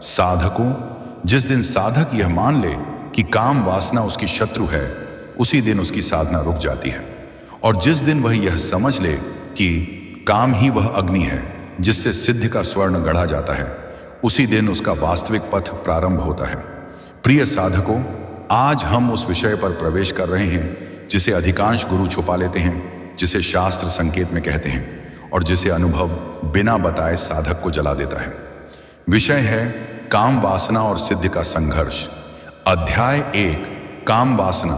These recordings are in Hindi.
साधकों, जिस दिन साधक यह मान ले कि काम वासना उसकी शत्रु है, उसी दिन उसकी साधना रुक जाती है। और जिस दिन वह यह समझ ले कि काम ही वह अग्नि है जिससे सिद्धि का स्वर्ण गढ़ा जाता है, उसी दिन उसका वास्तविक पथ प्रारंभ होता है। प्रिय साधकों, आज हम उस विषय पर प्रवेश कर रहे हैं जिसे अधिकांश गुरु छुपा लेते हैं, जिसे शास्त्र संकेत में कहते हैं और जिसे अनुभव बिना बताए साधक को जला देता है। विषय है काम वासना और सिद्धि का संघर्ष। अध्याय 1। काम वासना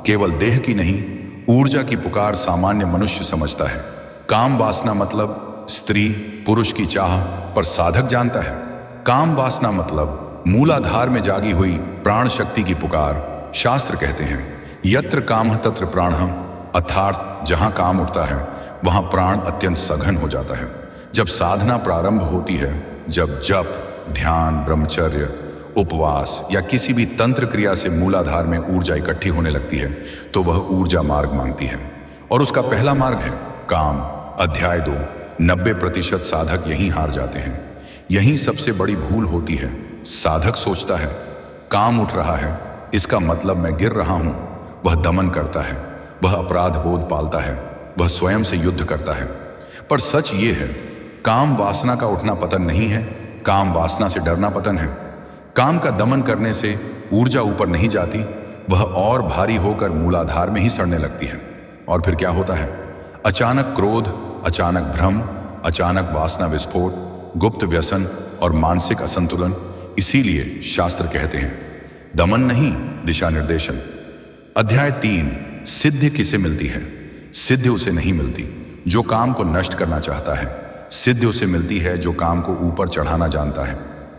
केवल देह की नहीं, ऊर्जा की पुकार सामान्य मनुष्य समझता है। काम वासना मतलब स्त्री पुरुष की चाह, पर साधक जानता है काम वासना मतलब मूलाधार में जागी हुई प्राण शक्ति की पुकार। शास्त्र कहते हैं यत्र कामः तत्र प्राणः, अर्थात जहां काम उठता है वहां प्राण अत्यंत सघन हो जाता है। जब साधना प्रारंभ होती है, जब जप, ध्यान, ब्रह्मचर्य, उपवास या किसी भी तंत्र क्रिया से मूलाधार में ऊर्जा इकट्ठी होने लगती है, तो वह ऊर्जा मार्ग मांगती है और उसका पहला मार्ग है काम। अध्याय 2। 90% साधक यहीं हार जाते हैं। यहीं सबसे बड़ी भूल होती है। साधक सोचता है काम उठ रहा है, इसका मतलब मैं गिर रहा हूं। वह दमन करता है, वह अपराध बोध पालता है, वह स्वयं से युद्ध करता है। पर सच ये है, काम वासना का उठना पतन नहीं है, काम वासना से डरना पतन है। काम का दमन करने से ऊर्जा ऊपर नहीं जाती, वह और भारी होकर मूलाधार में ही सड़ने लगती है। और फिर क्या होता है? अचानक क्रोध, अचानक भ्रम, अचानक वासना विस्फोट, गुप्त व्यसन और मानसिक असंतुलन। इसीलिए शास्त्र कहते हैं दमन नहीं, दिशा निर्देशन। अध्याय 3। सिद्धि किसे मिलती है? सिद्धि उसे नहीं मिलती जो काम को नष्ट करना चाहता है। सिद्धि उसे मिलती है जो काम को ऊपर चढ़ाना जानता है।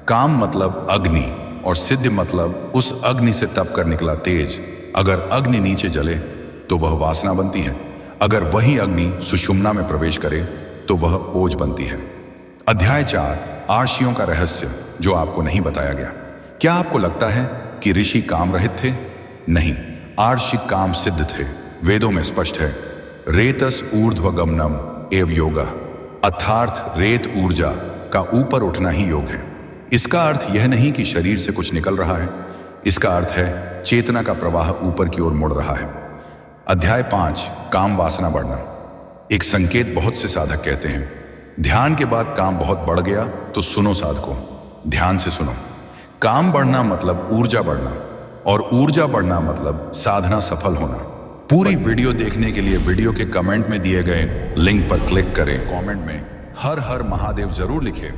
काम मतलब अग्नि और सिद्धि मतलब उस अग्नि से तप कर निकला तेज। अगर अग्नि नीचे जले तो वह वासना बनती है, अगर वही अग्नि सुषुम्ना में प्रवेश करे तो वह ओज बनती है। अध्याय 4। आर्षियों का रहस्य जो आपको नहीं बताया गया। क्या आपको लगता है कि ऋषि काम रहित थे? नहीं, आर्षि काम सिद्ध थे। वेदों में स्पष्ट है रेतस ऊर्ध्वगमनम एव योगः, अर्थात रेत ऊर्जा का ऊपर उठना ही योग है। इसका अर्थ यह नहीं कि शरीर से कुछ निकल रहा है, इसका अर्थ है चेतना का प्रवाह ऊपर की ओर मुड़ रहा है। अध्याय 5। काम वासना बढ़ना। एक संकेत बहुत से साधक कहते हैं ध्यान के बाद काम बहुत बढ़ गया, तो सुनो साधकों, ध्यान से सुनो। काम बढ़ना मतलब ऊर्जा बढ़ना, और ऊर्जा बढ़ना मतलब साधना सफल होना। पूरी वीडियो देखने के लिए वीडियो के कमेंट में दिए गए लिंक पर क्लिक करें। कमेंट में हर हर महादेव जरूर लिखें।